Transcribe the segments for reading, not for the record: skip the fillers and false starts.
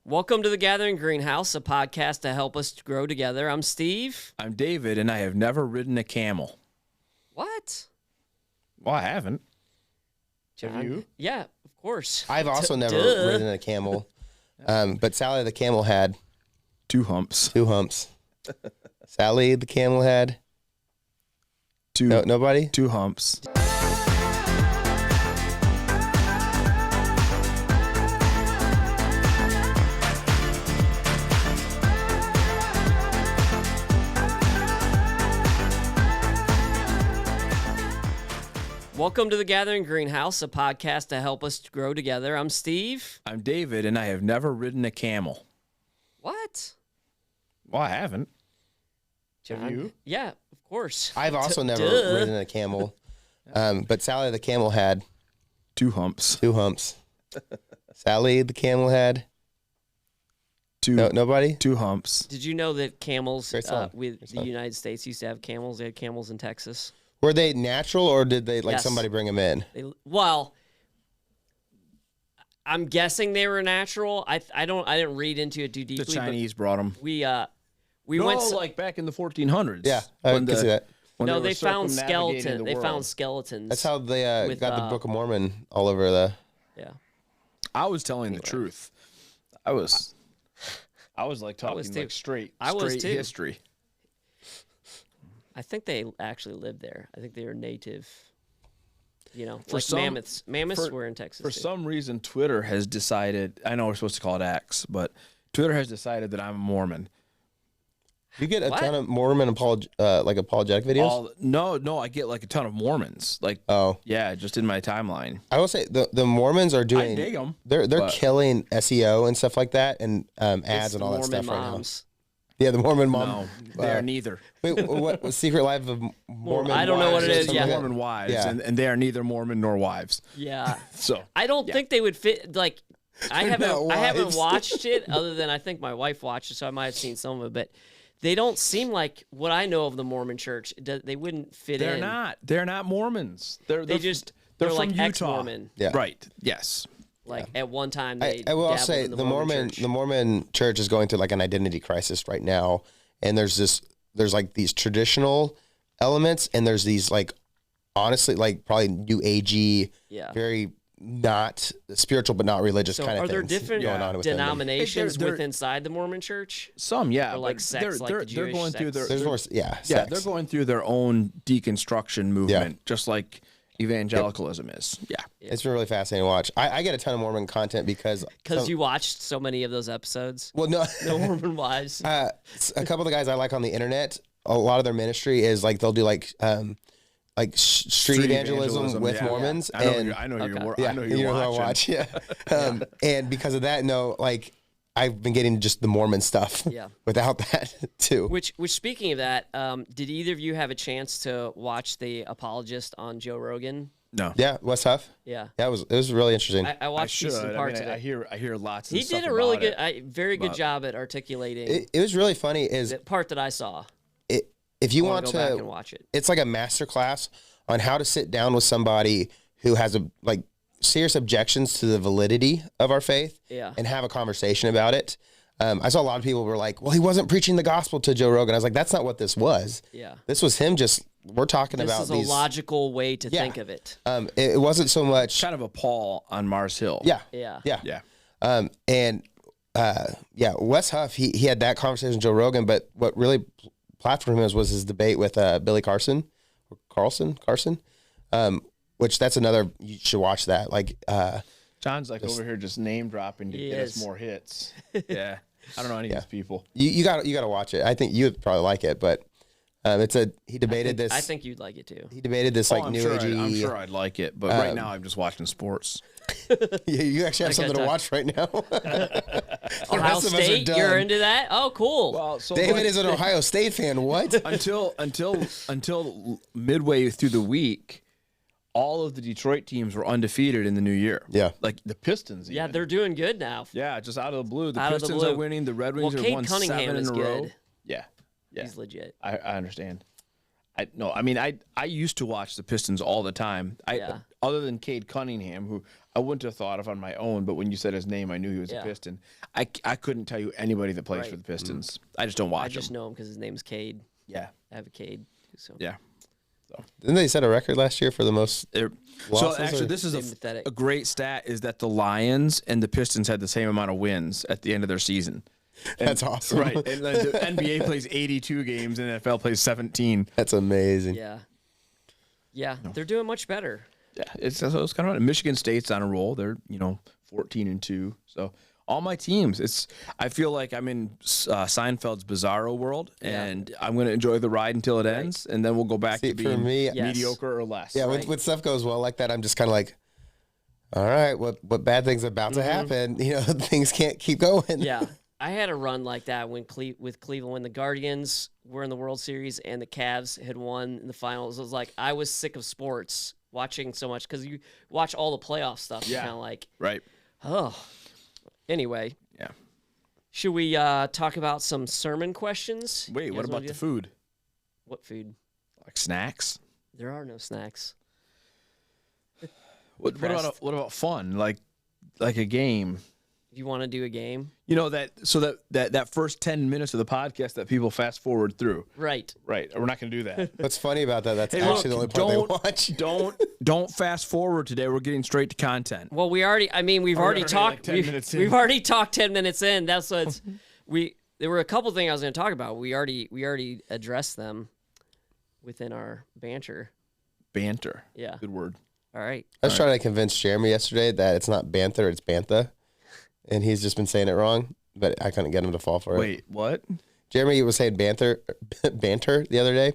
Welcome to the Gathering Greenhouse, a podcast to help us grow together. I'm Steve. I'm David, and I have never ridden a camel. What? Well, I haven't. John? Have you? Yeah, of course. I've also never ridden a camel, but Sally the camel had 2 humps. 2 humps. Sally the camel had nobody? 2 humps. Welcome to the Gathering Greenhouse, a podcast to help us grow together. I'm Steve. I'm David, and I have never ridden a camel. What? Well, I haven't. John? Have you? Yeah, of course. I've also never ridden a camel, but Sally the camel had 2 humps. 2 humps. Sally the camel had 2 nobody? 2 humps. Did you know that camels, Great song. the United States used to have camels? They had camels in Texas. Were they natural or did they Yes. somebody bring them in? Well, I'm guessing they were natural. I didn't read into it too deeply. The Chinese brought them. We No, went like back in the 1400s. Yeah, I can see that. No, were they found circumnavigating skeleton. the They world. found skeletons. That's how they with, got the Book of Mormon all over the. Yeah. I was telling the truth. I was like talking was too. like straight too. history. I think they actually lived there. I think they were native. You know, For like some- mammoths. Mammoths were in Texas. For too. some reason, Twitter has decided. I know we're supposed to call it X, but Twitter has decided that I'm a Mormon. You get a What? ton of Mormon apologetic videos. No, I get like a ton of Mormons. Like, yeah, just in my timeline. I will say the Mormons are doing. I dig 'em, They're but- killing SEO and stuff like that, and It's ads the and all that Mormon stuff moms. right now. Yeah, the Mormon mom. No, they are neither. Wait, what? Secret Life of Mormon? I don't know what Wives it or is, something yeah. like that? Mormon wives, Yeah. and they are neither Mormon nor wives. Yeah. So I don't think they would fit. Like, I They're haven't not wives. watched it other than I think my wife watched it, so I might have seen some of it. But they don't seem like what I know of the Mormon Church. They wouldn't fit they're in. not. They're not Mormons. They're They're from like Utah. ex-Mormon. Yeah. Right. Yes. Like at one time they. I will dabbled say in the Mormon Church. the Mormon Church is going through like an identity crisis right now, and there's like these traditional elements, and there's these like honestly like probably new agey, very not spiritual but not religious So kind of are there things different going on within them. denominations They're- within inside the Mormon Church? Some, yeah. Or like but sects, like the they're Jewish going through sects? their. There's more, Yeah, sex. they're going through their own deconstruction movement, just like evangelicalism is. Yeah. It's been really fascinating to watch. I get a ton of Mormon content because You watched so many of those episodes. well no. No Mormon wives. A couple of the guys I like on the internet, a lot of their ministry is like they'll do like street evangelism with yeah. Mormons. I know. And I know Okay. you're. yeah, I know you you're know who I watching. watch. Yeah, and because of that, like I've been getting just the Mormon stuff. Yeah. Without that too. Which speaking of that, did either of you have a chance to watch the apologist on Joe Rogan? No. Yeah, Wes Huff. Yeah, Yeah, it was really interesting. I I watched should. some I parts mean, of I it. hear lots. He Of stuff did a really about good, it. very good job at articulating It was really funny. Is the part that I saw. if you I want go to back and watch it. it's like a master class on how to sit down with somebody who has serious objections to the validity of our faith Yeah. and have a conversation about it. I saw a lot of people were like, well, he wasn't preaching the gospel to Joe Rogan. I was like, that's not what this was. Yeah. This was him we're talking This about is these. a logical way to Yeah. think of it. It wasn't so much. Kind of a Paul on Mars Hill. Yeah. Yeah. Yeah. Yeah. Wes Huff, he had that conversation with Joe Rogan, but what really platformed him was his debate with Billy Carson, which that's another, you should watch that. Like, John's like over here just name dropping to He get is. us more hits. Yeah. I don't know any of these people. you got to watch it. I think you would probably like it, but he debated I think you'd like it too. he debated this like I'm new sure agey. I'm sure I'd like it, but right now I'm just watching sports. Yeah, you actually have something to time. watch right now. Ohio rest of us are State, done. you're into that? Oh, cool. Well, so David is an Ohio State fan. What? until midway through the week, all of the Detroit teams were undefeated in the new year. Yeah. Like the Pistons. yeah, even. they're doing good now. Yeah, just out of the blue. The Out of the Pistons blue. are winning. The Red Wings Well, are Cade won Cunningham 7 is in a row. good. Yeah. He's legit. I understand. I used to watch the Pistons all the time. Yeah. other than Cade Cunningham, who I wouldn't have thought of on my own, but when you said his name, I knew he was a Piston. I couldn't tell you anybody that plays for the Pistons. I just don't watch I just them. know him because his name's Cade. Yeah. I have a Cade. So. Yeah. So. Didn't they set a record last year for the most losses? So actually, this is a great stat, is that the Lions and the Pistons had the same amount of wins at the end of their season. And, that's awesome. Right. And the NBA plays 82 games and the NFL plays 17. That's amazing. Yeah. Yeah, they're doing much better. Yeah, it's kind of fun. Michigan State's on a roll. They're 14-2. So all my teams. I feel like I'm in Seinfeld's Bizarro world, and I'm going to enjoy the ride until it ends, and then we'll go back to being mediocre or less. Yeah, when stuff goes well like that, I'm just kind of like, all right, what bad things are about to happen? Things can't keep going. Yeah, I had a run like that with Cleveland when the Guardians were in the World Series and the Cavs had won in the finals. It was like I was sick of sports watching so much because you watch all the playoff stuff. Yeah, kind of like oh. Anyway, yeah. Should we talk about some sermon questions? Wait, what about the food? What food? Like snacks? There are no snacks. What about fun? Like a game? You want to do a game? That first 10 minutes of the podcast that people fast forward through. Right. We're not going to do that. What's funny about that? That's actually the only part they watch. Don't fast forward today. We're getting straight to content. Well, we've already talked. We've already talked 10 minutes in. That's what there were a couple things I was going to talk about. We already addressed them within our banter. Banter. Yeah. Good word. All right. I was trying to convince Jeremy yesterday that it's not banter, it's bantha. And he's just been saying it wrong, but I couldn't get him to fall for it. Wait, what? Jeremy was saying banter the other day,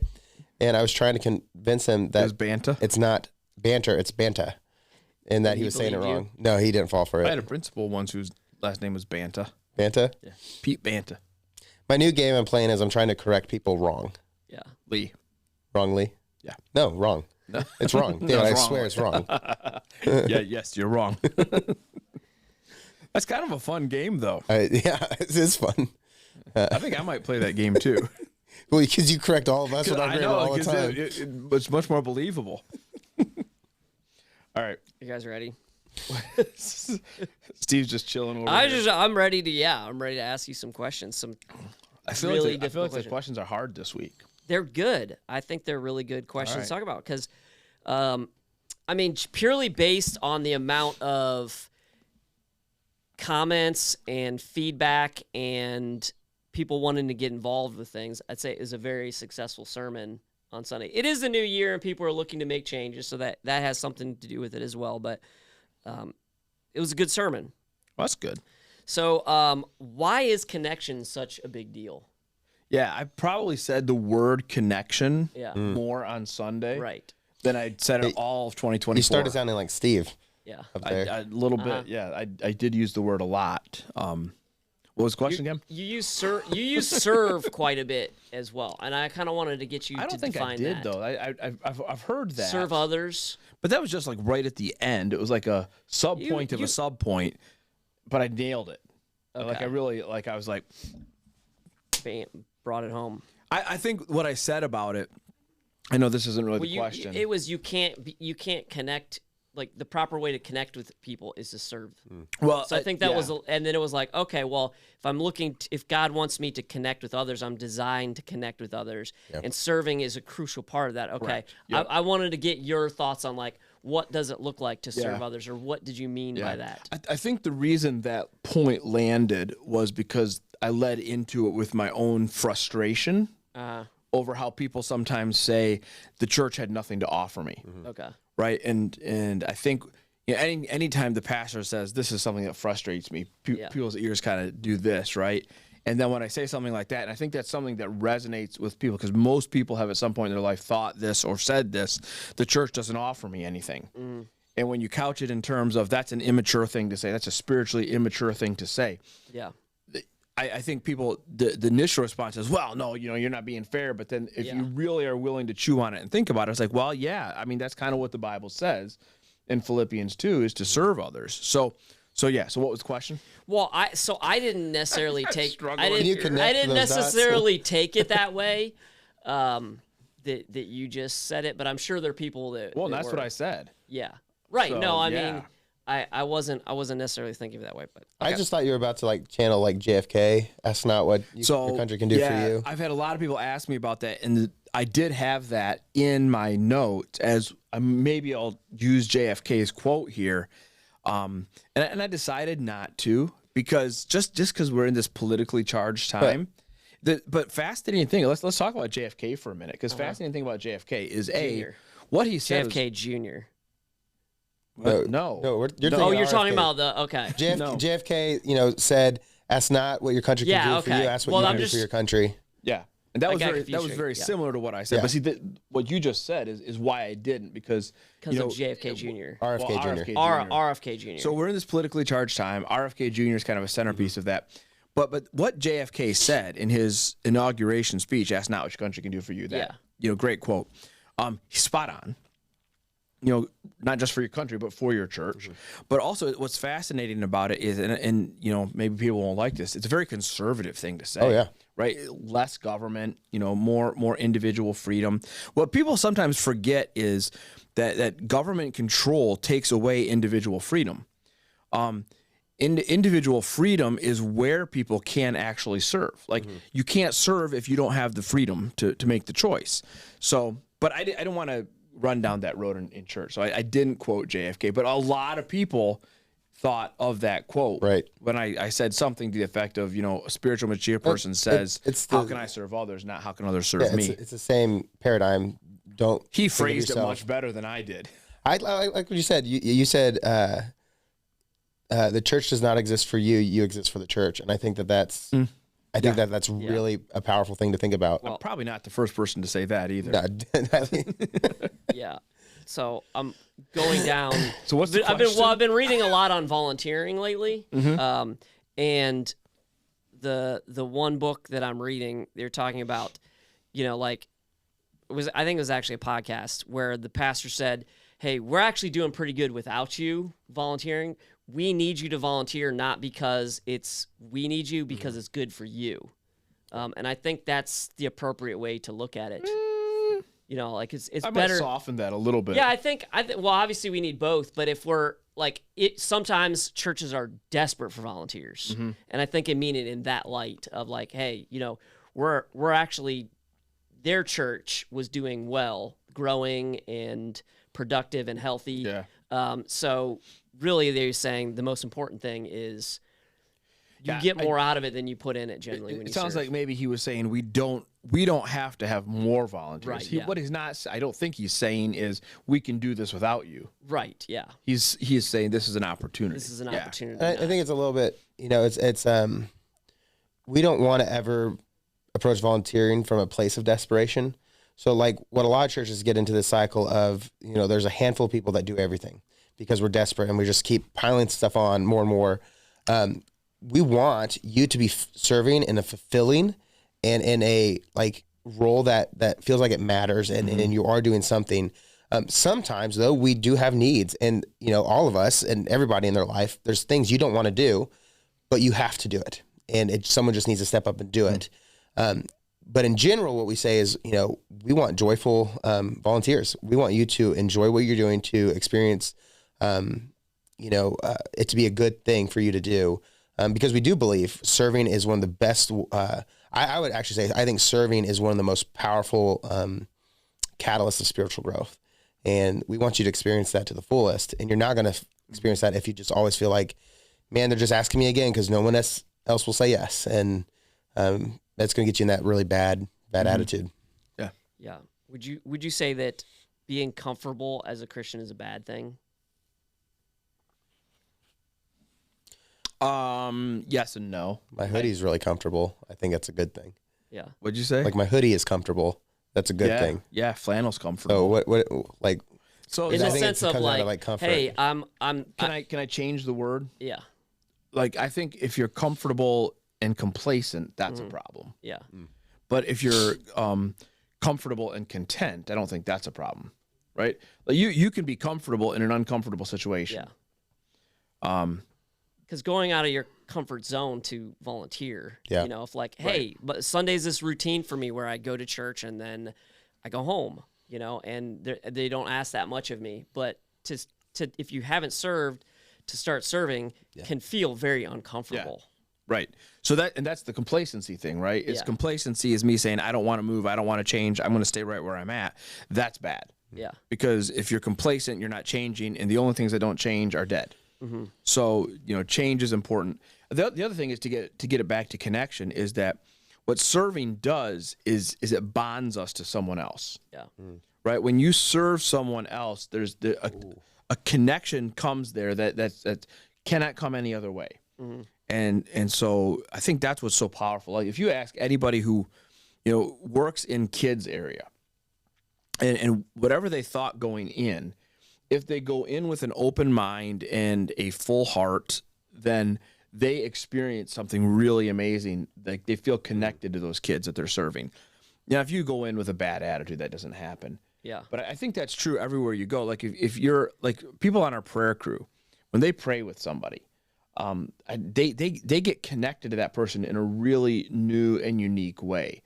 and I was trying to convince him that it's not banter, it's banta, and that he was saying it wrong. No, he didn't fall for it. I had a principal once whose last name was Banta. Banta? Yeah. Pete Banta. My new game I'm playing is I'm trying to correct people wrong. Yeah. Lee. Wrongly? Yeah. No, wrong. No. It's wrong. Damn, I swear it's wrong. Yes, you're wrong. That's kind of a fun game, though. Yeah, it is fun. I think I might play that game, too. Well, because you correct all of us with our grammar all the time. It's much more believable. All right. You guys ready? Steve's just chilling over I'm ready to ask you some questions. I feel like the questions are hard this week. They're good. I think they're really good questions to talk about because, purely based on the amount of comments and feedback and people wanting to get involved with things, I'd say is a very successful sermon on Sunday. It is the new year and people are looking to make changes, so that has something to do with it as well. But it was a good sermon. Well, that's good. So why is connection such a big deal? Yeah, I probably said the word connection more on Sunday than I said it all of 2024. You started sounding like Steve. Yeah, a little bit. Yeah, I did use the word a lot. What was the question again? You use serve quite a bit as well, and I kind of wanted to get you. I don't think I did though. I've heard that serve others, but that was just like right at the end. It was like a sub point of a sub point, but I nailed it. Okay. I was like, bam, brought it home. I think what I said about it. I know this isn't really the question. It was you can't connect. Like the proper way to connect with people is to serve. Well, so I think that was, and then it was like, okay, well, if God wants me to connect with others, I'm designed to connect with others, and serving is a crucial part of that. Okay, yep. I wanted to get your thoughts on like what does it look like to serve others, or what did you mean by that? I think the reason that point landed was because I led into it with my own frustration over how people sometimes say the church had nothing to offer me. Mm-hmm. Okay. Right, and I think anytime the pastor says this is something that frustrates me, people's ears kind of do this, right? And then when I say something like that, and I think that's something that resonates with people because most people have at some point in their life thought this or said this, the church doesn't offer me anything. Mm. And when you couch it in terms of that's an immature thing to say, that's a spiritually immature thing to say. Yeah. I think people, the initial response is, well, no, you're not being fair. But then if you really are willing to chew on it and think about it, it's like, well, yeah, I mean, that's kind of what the Bible says in Philippians 2 is to serve others. So what was the question? Well, I didn't necessarily take it that way. That you just said it, but I'm sure there are people that. Well, that's what I said. Yeah. Right. So, no, I mean, I wasn't necessarily thinking of it that way, but I just thought you were about to like channel like JFK. That's not what your country can do for you. I've had a lot of people ask me about that, and I did have that in my notes as maybe I'll use JFK's quote here, and I decided not to because just because we're in this politically charged time. But fascinating thing. Let's talk about JFK for a minute because fascinating thing about JFK is what he said. JFK Jr. No, you're talking about the JFK, said, "Ask not what your country can do for you. Ask what you can do for your country." Yeah, and that was very similar to what I said. Yeah. But see, what you just said is why I didn't because of JFK Jr. RFK Jr. So we're in this politically charged time. RFK Jr. is kind of a centerpiece of that. But what JFK said in his inauguration speech, "Ask not what your country can do for you." Great quote. He's spot on. Not just for your country, but for your church. But also, what's fascinating about it is, and maybe people won't like this. It's a very conservative thing to say. Oh yeah, right. Less government. More individual freedom. What people sometimes forget is that government control takes away individual freedom. Individual freedom is where people can actually serve. Like you can't serve if you don't have the freedom to make the choice. So, but I don't want to run down that road in church. So I didn't quote JFK, but a lot of people thought of that quote when I said something to the effect of, a spiritual mature person says, how can I serve others, not how can others serve me? It's the same paradigm. He phrased it much better than I did. I like what you said. You said the church does not exist for you. You exist for the church. And I think that's that's really a powerful thing to think about. Well, I'm probably not the first person to say that either. Yeah. So I'm going down. So what's the question? I've been reading a lot on volunteering lately. And the one book that I'm reading, they're talking about, I think it was actually a podcast where the pastor said, "Hey, we're actually doing pretty good without you volunteering. We need you to volunteer, not because we need you, because it's good for you." And I think that's the appropriate way to look at it. It's I better. might soften that a little bit. Yeah, I think well, obviously we need both, but if we're sometimes churches are desperate for volunteers. And I think I mean it in that light of hey, we're actually, their church was doing well, growing and productive and healthy. Yeah. So really they're saying the most important thing is you get more out of it than you put in it generally. When you sounds serve. like maybe he was saying we don't have to have more volunteers. Right, What he's not, I don't think he's saying is we can do this without you. Right. Yeah. He is saying this is an opportunity. This is an opportunity. I think it's a little bit, it's we don't want to ever approach volunteering from a place of desperation. So what a lot of churches get into this cycle of, there's a handful of people that do everything because we're desperate and we just keep piling stuff on more and more. We want you to be serving in a fulfilling and in a role that feels like it matters and you are doing something. Sometimes though, we do have needs and, all of us and everybody in their life, there's things you don't want to do, but you have to do it. And someone just needs to step up and do it. But in general, what we say is, we want joyful volunteers. We want you to enjoy what you're doing, to experience, it to be a good thing for you to do. Because we do believe serving is one of the best. I would actually say I think serving is one of the most powerful catalysts of spiritual growth, and we want you to experience that to the fullest. And you're not going to experience that if you just always feel like, man, they're just asking me again because no one else will say yes, and that's going to get you in that really bad attitude. Yeah. Yeah. Would you say that being comfortable as a Christian is a bad thing? Yes and no. My hoodie's really comfortable. I think that's a good thing. Yeah. What'd you say? My hoodie is comfortable. That's a good thing. Yeah, flannel's comfortable. So what So in the sense of comfort. Hey, Can I change the word? Yeah. I think if you're comfortable and complacent, that's a problem. Yeah. But if you're comfortable and content, I don't think that's a problem, right? You can be comfortable in an uncomfortable situation. Yeah. Because going out of your comfort zone to volunteer, if hey, but Sunday's this routine for me where I go to church and then I go home, and they don't ask that much of me, but to if you haven't served, to start serving can feel very uncomfortable. Yeah. Right. So that's the complacency thing, right? It's complacency is me saying, I don't want to move. I don't want to change. I'm going to stay right where I'm at. That's bad. Yeah. Because if you're complacent, you're not changing, and the only things that don't change are dead. Mm-hmm. So, change is important. The other thing is to get it back to connection is that what serving does is it bonds us to someone else. Yeah. Right? When you serve someone else, there's a connection comes there that cannot come any other way. Mm-hmm. And so I think that's what's so powerful. Like if you ask anybody who, works in kids area and whatever they thought going in, if they go in with an open mind and a full heart, then they experience something really amazing. Like they feel connected to those kids that they're serving. Now, if you go in with a bad attitude, that doesn't happen. Yeah. But I think that's true everywhere you go. Like if you're like people on our prayer crew, when they pray with somebody, they get connected to that person in a really new and unique way,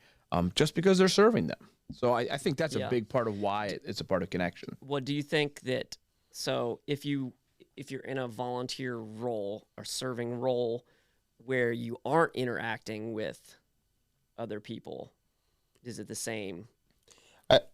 just because they're serving them. So I think that's a big part of why it's a part of connection. What do you think that? So if you're in a volunteer role or serving role where you aren't interacting with other people, is it the same?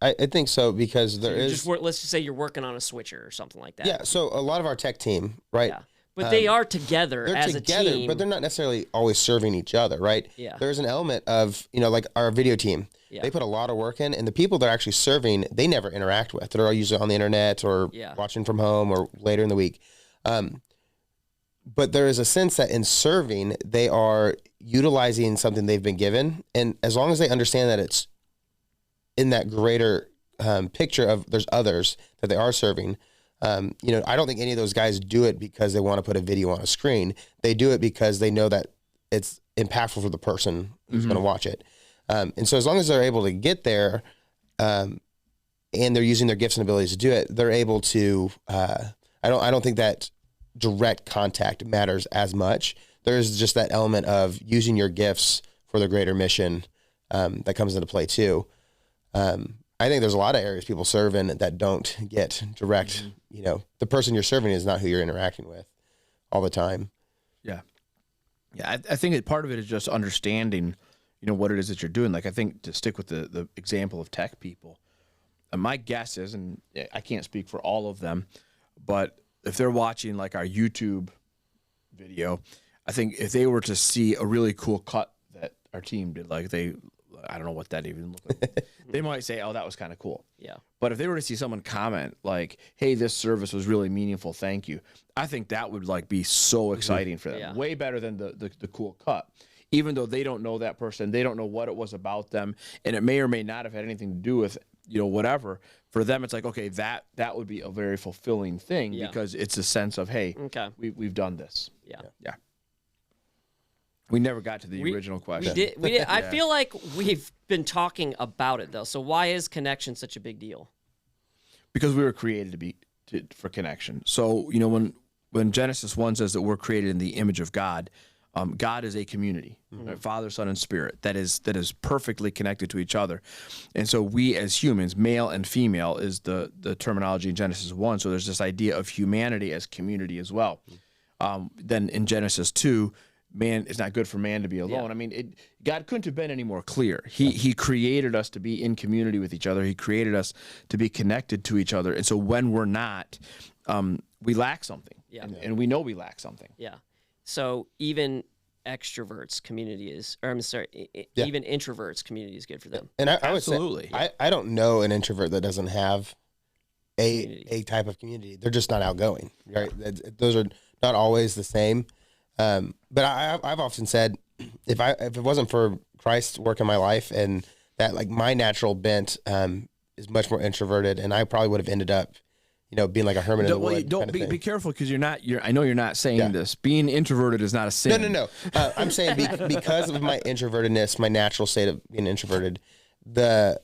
I think so, because let's just say you're working on a switcher or something like that. Yeah, so a lot of our tech team, right? Yeah. But they are together as a team. But they're not necessarily always serving each other, right? Yeah. There's an element of, like our video team. Yeah. They put a lot of work in, and the people they're actually serving, they never interact with. They're all usually on the internet or watching from home or later in the week. But there is a sense that in serving, they are utilizing something they've been given. And as long as they understand that it's in that greater picture of there's others that they are serving, I don't think any of those guys do it because they want to put a video on a screen. They do it because they know that it's impactful for the person who's going to watch it. And so as long as they're able to get there and they're using their gifts and abilities to do it, they're able to, I don't think that direct contact matters as much. There's just that element of using your gifts for the greater mission that comes into play too. I think there's a lot of areas people serve in that don't get direct, the person you're serving is not who you're interacting with all the time. Yeah. Yeah. I think that part of it is just understanding, what it is that you're doing. Like, I think to stick with the example of tech people, my guess is, and I can't speak for all of them, but if they're watching like our YouTube video, I think if they were to see a really cool cut that our team did, like I don't know what that even looked like. They might say, oh, that was kind of cool. Yeah. But if they were to see someone comment like, hey, this service was really meaningful, thank you, I think that would like be so exciting for them. Yeah. Way better than the cool cut. Even though they don't know that person, they don't know what it was about them, and it may or may not have had anything to do with, whatever. For them, it's like, okay, that would be a very fulfilling thing because it's a sense of, hey, we've done this. Yeah. Yeah. We never got to the original question. We did. I feel like we've been talking about it though. So why is connection such a big deal? Because we were created for connection. So when Genesis 1 says that we're created in the image of God, God is a community, right? Father, Son, and Spirit that is perfectly connected to each other. And so we as humans, male and female is the terminology in Genesis 1. So there's this idea of humanity as community as well. Then in Genesis 2, man, it's not good for man to be alone. I mean, God couldn't have been any more clear. He created us to be in community with each other. He created us to be connected to each other. And so when we're not, we lack something. Yeah. And we know we lack something. Yeah. So even extroverts community is, or I'm sorry, even introverts community is good for them. And I would say, I don't know an introvert that doesn't have a type of community. They're just not outgoing, right? Those are not always the same. But I've often said, if it wasn't for Christ's work in my life and that, like, my natural bent is much more introverted, and I probably would have ended up, being like a hermit in the woods. Be careful, because I know you're not saying this. Being introverted is not a sin. No. I'm saying because of my introvertedness, my natural state of being introverted, I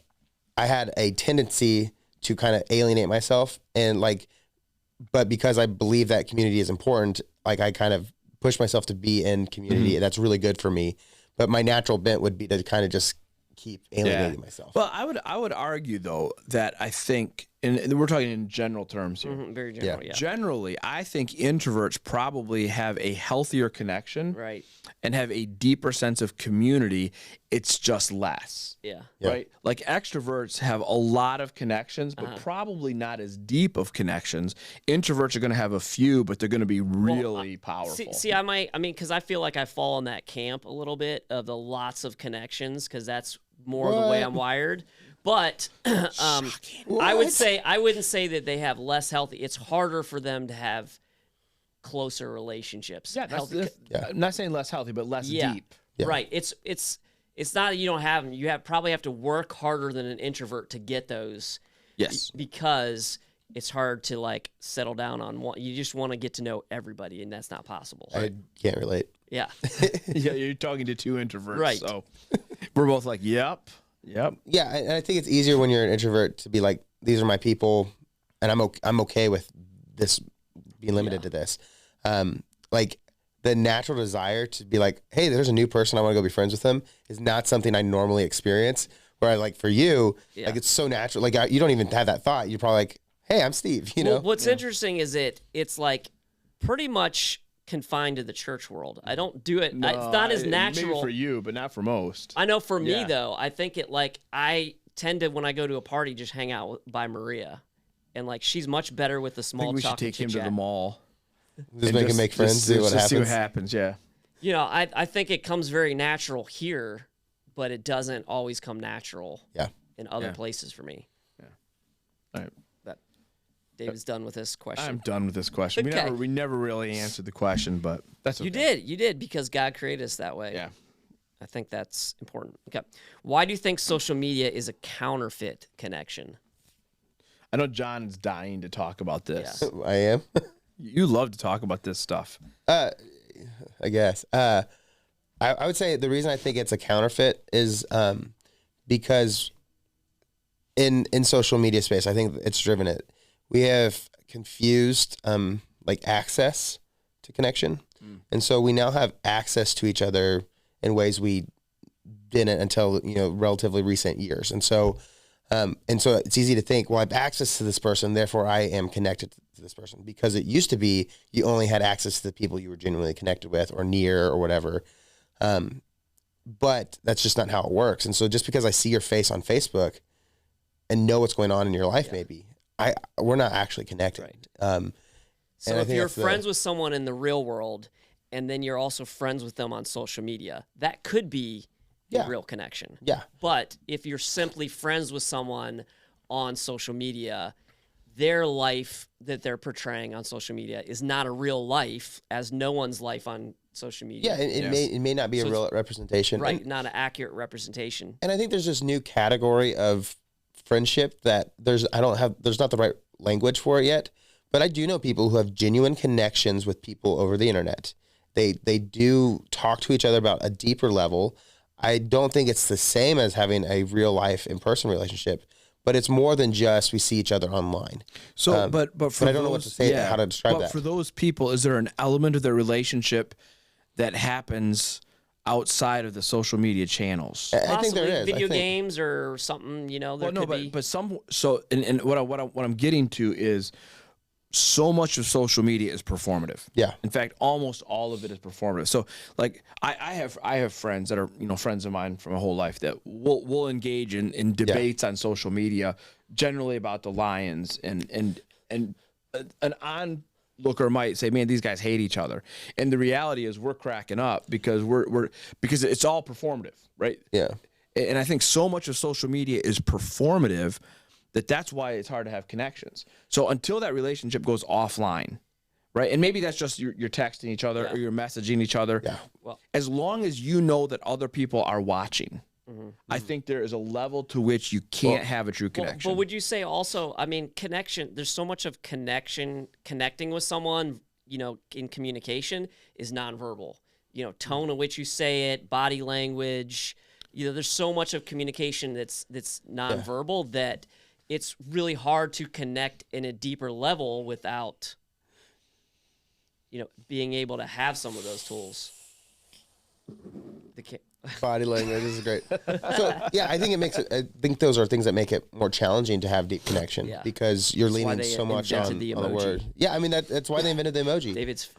had a tendency to kind of alienate myself, but because I believe that community is important, like, I kind of push myself to be in community, and that's really good for me. But my natural bent would be to kind of just keep alienating myself. Well, I would argue though that I think and we're talking in general terms here. Very general, yeah. Generally, I think introverts probably have a healthier connection, Right. and have a deeper sense of community. It's just less. Yeah. Right? Like extroverts have a lot of connections, but probably not as deep of connections. Introverts are going to have a few, but they're going to be really powerful. See, I mean, because I feel like I fall in that camp a little bit of the lots of connections, because that's more the way I'm wired. But I wouldn't say that they have less healthy. It's harder for them to have closer relationships. Yeah, I'm not saying less healthy, but less deep. Yeah. Right. It's not that you don't have them. You probably have to work harder than an introvert to get those. Yes. Because it's hard to like settle down on one. You just want to get to know everybody, and that's not possible. I can't relate. Yeah. Yeah, you're talking to two introverts. Right. So we're both like, yep. Yeah, and I think it's easier when you're an introvert to be like, these are my people, and I'm okay with this being limited to this. Like the natural desire to be like, hey, there's a new person, I want to go be friends with them, is not something I normally experience. Where I like for you, like it's so natural. Like you don't even have that thought. You're probably like, hey, I'm Steve. You know. What's interesting is it's like pretty much confined to the church world. I don't do it. No, it's not as natural. Maybe for you, but not for most. I know for me though, I think it like I tend to when I go to a party just hang out by Maria, and like she's much better with the small. I think we should take him to the mall. Just make friends. See what happens. See what happens. Yeah. You know, I think it comes very natural here, but it doesn't always come natural. In other places for me. Yeah. All right. David's done with this question. I'm done with this question. Okay. We never really answered the question, but that's okay. You did because God created us that way. Yeah. I think that's important. Okay. Why do you think social media is a counterfeit connection? I know John's dying to talk about this. Yeah. I am. You love to talk about this stuff. I guess. I would say the reason I think it's a counterfeit is because in social media space, I think it's driven it. We have confused like access to connection. And so we now have access to each other in ways we didn't until, relatively recent years. And so it's easy to think, well, I have access to this person, therefore I am connected to this person, because it used to be you only had access to the people you were genuinely connected with or near or whatever. But that's just not how it works. And so just because I see your face on Facebook and know what's going on in your life, maybe we're not actually connected. Right. So if you're friends with someone in the real world and then you're also friends with them on social media, that could be a real connection. Yeah. But if you're simply friends with someone on social media, their life that they're portraying on social media is not a real life, as no one's life on social media. Yeah, it may not be a real representation. Right, not an accurate representation. And I think there's this new category of friendship that there's not the right language for it yet, but I do know people who have genuine connections with people over the internet. They do talk to each other about a deeper level. I don't think it's the same as having a real life in-person relationship, but it's more than just we see each other online. So, but I don't know what to say, how to describe that. But for those people, is there an element of their relationship that happens outside of the social media channels? I think there is. Video games or something, there could be. But some, so, and what I'm getting to is so much of social media is performative. Yeah. In fact, almost all of it is performative. So like I have friends that are, friends of mine from my whole life that will engage in debates on social media, generally about the Lions, and an onlooker might say, man, these guys hate each other. And the reality is we're cracking up because because it's all performative, right? Yeah. And I think so much of social media is performative that's why it's hard to have connections. So until that relationship goes offline, right? And maybe that's just you're texting each other or you're messaging each other. Yeah. Well, as long as you know that other people are watching, I think there is a level to which you can't have a true connection. But would you say also, connection, there's so much of connecting with someone, in communication is nonverbal. Tone in which you say it, body language, there's so much of communication that's nonverbal that it's really hard to connect in a deeper level without, being able to have some of those tools. body language is great. So yeah, I think it makes it. I think those are things that make it more challenging to have deep connection because you're leaning so much on the word. Yeah, I mean that's why they invented the emoji. David's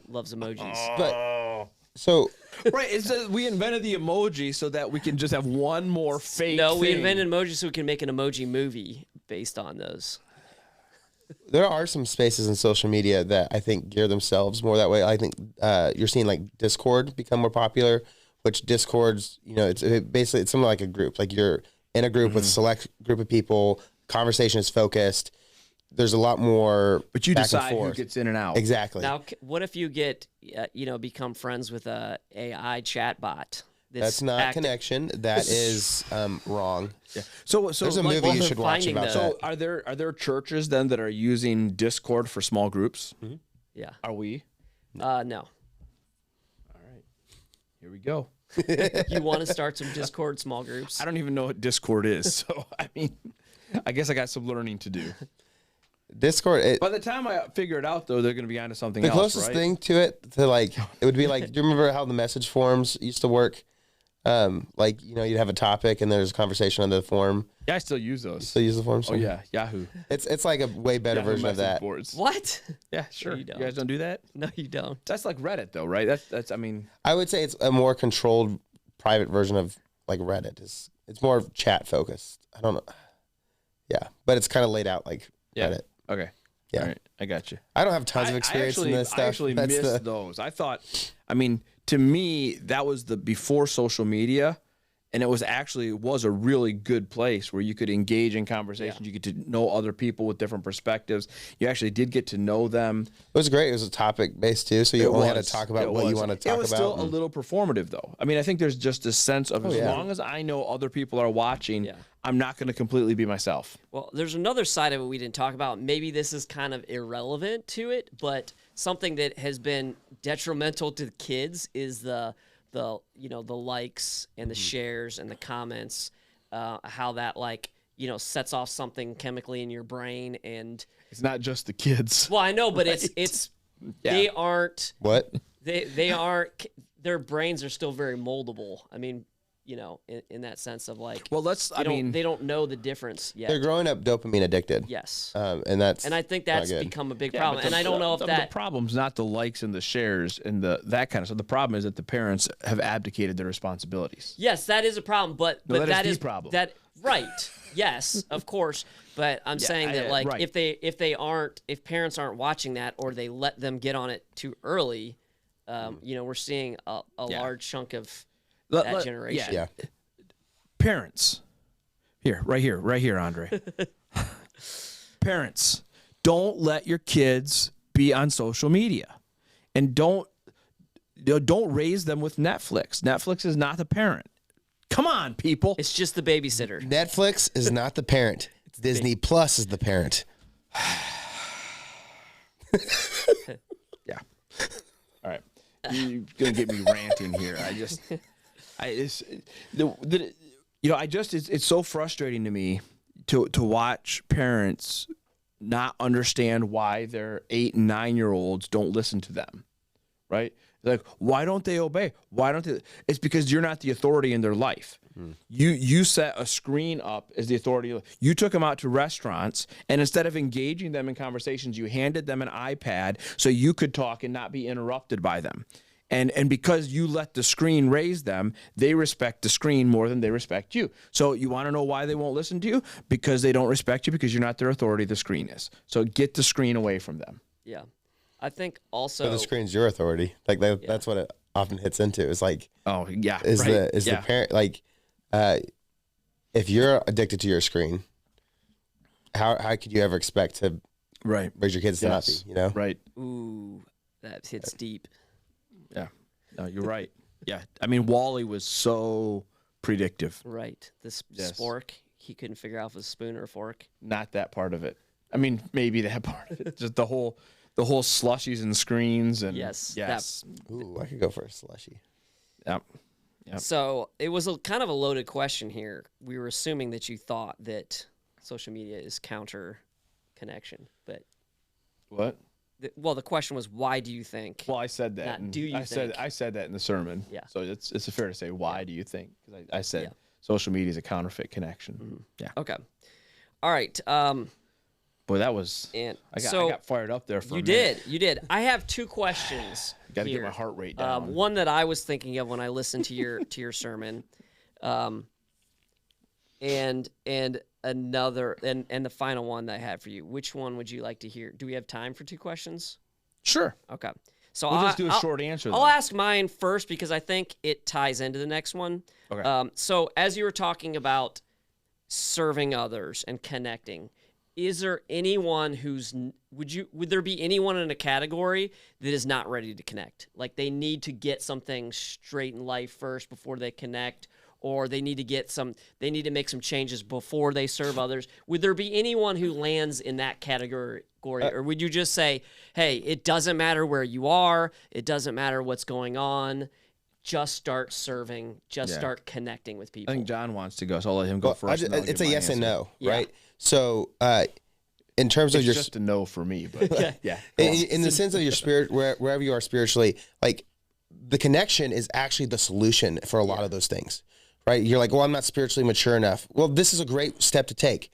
loves emojis, but so. Right, it's we invented the emoji so that we can just have one more fake. No, we thing. invented emojis so we can make an emoji movie based on those. There are some spaces in social media that I think gear themselves more that way. I think you're seeing like Discord become more popular, which Discord's, it's basically it's something like a group. Like you're in a group with a select group of people. Conversation is focused. There's a lot more. But you back decide and who forth. gets in and out. Exactly. Now, what if you get, become friends with a AI chatbot? That's not connection. That is wrong. Yeah. So there's a movie you should watch about that. So are there churches then that are using Discord for small groups? Mm-hmm. Yeah. Are we? No. All right. Here we go. You want to start some Discord small groups? I don't even know what Discord is. So I guess I got some learning to do. Discord. By the time I figure it out, though, they're going to be onto something else. The closest thing to it, it would be like, do you remember how the message forums used to work? You'd have a topic and there's a conversation on the forum. Yeah, I still use those. Still use the forums? Oh yeah, Yahoo. It's like a way better Yahoo version of that. boards. What? Yeah, sure. You You don't. guys don't do that? No, you don't. That's like Reddit, though, right? That's. I mean, I would say it's a more controlled, private version of like Reddit. It's more chat focused. I don't know. Yeah, but it's kind of laid out like Reddit. Okay. Yeah. All right. I got you. I don't have tons of experience in this stuff. I actually missed those. I thought, to me, that was the before social media, and it was a really good place where you could engage in conversations. You get to know other people with different perspectives. You actually did get to know them. It was great. It was a topic based too, so you only had to talk about what you want to talk about. It was still a little performative, though. I think there's just a sense of long as I know other people are watching, I'm not going to completely be myself. Well, there's another side of it we didn't talk about. Maybe this is kind of irrelevant to it, but something that has been detrimental to the kids is the likes and the shares and the comments, how that sets off something chemically in your brain. And it's not just the kids. Well, I know, but it's they aren't what they aren't. Their brains are still very moldable. In that sense of they don't know the difference yet. They're growing up dopamine addicted. Yes. And I think that's become a big problem. And I don't know if the problem's not the likes and the shares and that kind of stuff. The problem is that the parents have abdicated their responsibilities. Yes, that is a problem, but that is the problem. Right. Yes, of course. But I'm saying that right. if parents aren't watching that or they let them get on it too early, we're seeing a large chunk of that generation. Yeah. Parents. Right here, Andre. Parents, don't let your kids be on social media. And don't raise them with Netflix. Netflix is not the parent. Come on, people. It's just the babysitter. Netflix is not the parent. It's Disney Plus is the parent. Yeah. All right. You're going to get me ranting here. It's so frustrating to me to watch parents not understand why their 8 and 9-year-olds don't listen to them, right? Like, why don't they obey? Why don't they? It's because you're not the authority in their life. You set a screen up as the authority. You took them out to restaurants, and instead of engaging them in conversations, you handed them an iPad so you could talk and not be interrupted by them. And because you let the screen raise them, they respect the screen more than they respect you. So you want to know why they won't listen to you? Because they don't respect you because you're not their authority, the screen is. So get the screen away from them. Yeah. I think also... So the screen's your authority. Like that's what it often hits into. It's like... Oh, yeah. The parent... Like, if you're addicted to your screen, how could you ever expect to raise your kids to not be, Right. Ooh, that hits deep. Yeah. No, you're right. Yeah. Wall-E was so predictive. Right. This spork, he couldn't figure out if it was a spoon or a fork. Not that part of it. Maybe that part of it. Just the whole slushies and screens and yes. Ooh, I could go for a slushie. Yep. So it was kind of a loaded question here. We were assuming that you thought that social media is counter connection, but what? the question was, why do you think? Well, I said that. Not, do you think? I said that in the sermon. Yeah. So it's fair to say, why do you think? Because I said social media is a counterfeit connection. Mm-hmm. Yeah. Okay. All right. Boy, that was. I got fired up there for a minute. You did. I have two questions. Got to get my heart rate down. One that I was thinking of when I listened to your sermon, and another, and the final one that I had for you. Which one would you like to hear? Do we have time for two questions? Sure. Okay. So we'll just do a short answer. I'll ask mine first because I think it ties into the next one. Okay. So as you were talking about serving others and connecting, is there anyone would there be anyone in a category that is not ready to connect? Like they need to get something straight in life first before they connect, or they need to make some changes before they serve others. Would there be anyone who lands in that category, or would you just say, hey, it doesn't matter where you are, it doesn't matter what's going on, just start serving, start connecting with people? I think John wants to go, so I'll let him go first. It's a yes and no, Yeah. right? So, in terms of your, just a no for me, but yeah. In the sense of your spirit, wherever you are spiritually, like the connection is actually the solution for a lot of those things, right? You're like, well, I'm not spiritually mature enough. Well, this is a great step to take.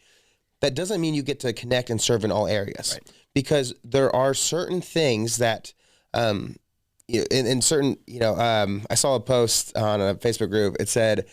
That doesn't mean you get to connect and serve in all areas, because there are certain things that, in certain, I saw a post on a Facebook group. It said,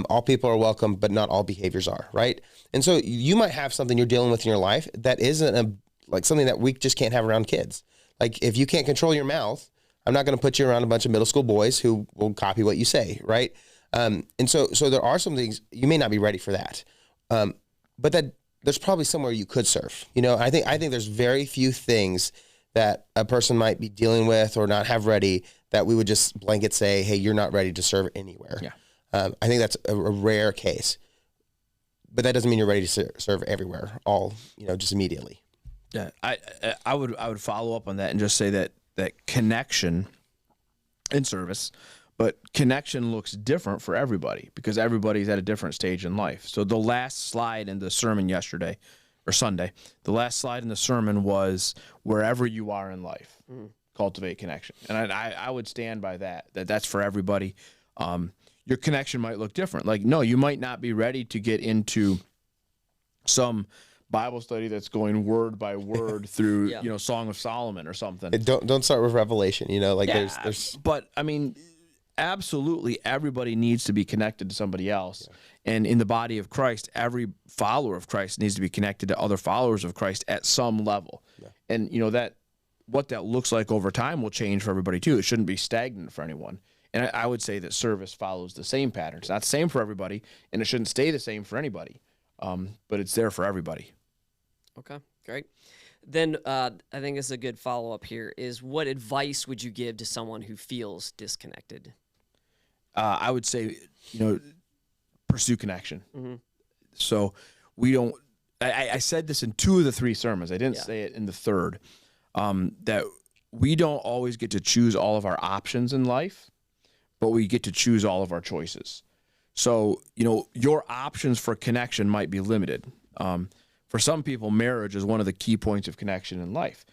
all people are welcome, but not all behaviors are, right? And so you might have something you're dealing with in your life that isn't like something that we just can't have around kids. Like if you can't control your mouth, I'm not going to put you around a bunch of middle school boys who will copy what you say, right? And so there are some things you may not be ready for that, but that there's probably somewhere you could serve. I think there's very few things that a person might be dealing with or not have ready that we would just blanket say, hey, you're not ready to serve anywhere. Yeah. I think that's a rare case, but that doesn't mean you're ready to serve everywhere, just immediately. Yeah, I would follow up on that and just say that connection in service, but connection looks different for everybody because everybody's at a different stage in life. So the last slide in the sermon yesterday, or Sunday, the last slide in the sermon was wherever you are in life, cultivate connection. And I would stand by that's for everybody. Your connection might look different. Like, no, you might not be ready to get into some Bible study that's going word by word through, Song of Solomon or something. Don't start with Revelation, there's. But I mean, absolutely, everybody needs to be connected to somebody else. Yeah. And in the body of Christ, every follower of Christ needs to be connected to other followers of Christ at some level. Yeah. And that what that looks like over time will change for everybody too. It shouldn't be stagnant for anyone. And I would say that service follows the same pattern. It's not the same for everybody, and it shouldn't stay the same for anybody. But it's there for everybody. Okay, great. Then I think this is a good follow-up here, is what advice would you give to someone who feels disconnected? I would say, pursue connection. Mm-hmm. So we don't – I said this in 2 of the 3 sermons. I didn't say it in the third, that we don't always get to choose all of our options in life, but we get to choose all of our choices. So, your options for connection might be limited. For some people, marriage is one of the key points of connection in life.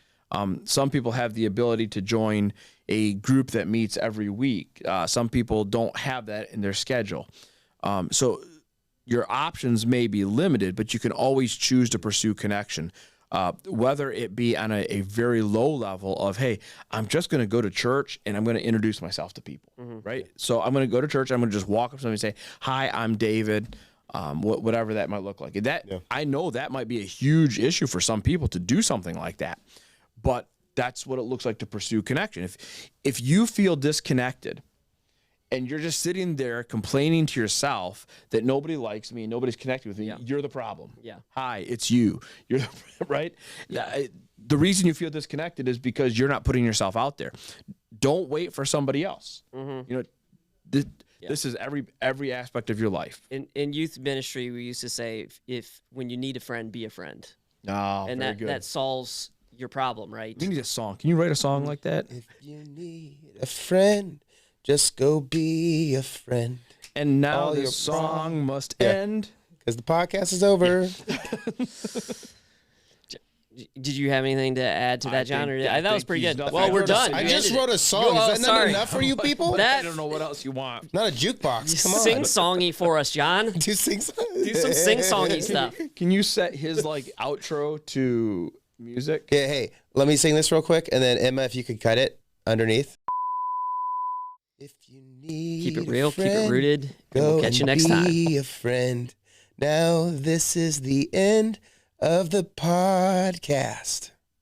Some people have the ability to join a group that meets every week. Some people don't have that in their schedule. So your options may be limited, but you can always choose to pursue connection. Whether it be on a very low level of, hey, I'm just going to go to church and I'm going to introduce myself to people, right? So I'm going to go to church. I'm going to just walk up to somebody and say, hi, I'm David, whatever that might look like. I know that might be a huge issue for some people to do something like that, but that's what it looks like to pursue connection. If you feel disconnected and you're just sitting there complaining to yourself that nobody likes me, nobody's connected with me, you're the problem. Yeah. Hi, it's you. You're right? Yeah. The reason you feel disconnected is because you're not putting yourself out there. Don't wait for somebody else. Mm-hmm. This is every aspect of your life. In youth ministry, we used to say, if when you need a friend, be a friend. Oh, and very good. That solves your problem, right? You need a song. Can you write a song like that? If you need a friend, just go be a friend. And now the song must end. Because the podcast is over. Did you have anything to add to that, John? That was pretty good. nothing. Well, we're done. I just wrote a song. Is that not enough for you people? I don't know what else you want. Not a jukebox. Come on. Sing-songy for us, John. Do some sing-songy stuff. Can you set his like outro to music? Yeah, hey, let me sing this real quick, and then Emma, if you could cut it underneath. If you need keep it real, keep it rooted, and go we'll catch you next time. Be a friend. Now this is the end of the podcast.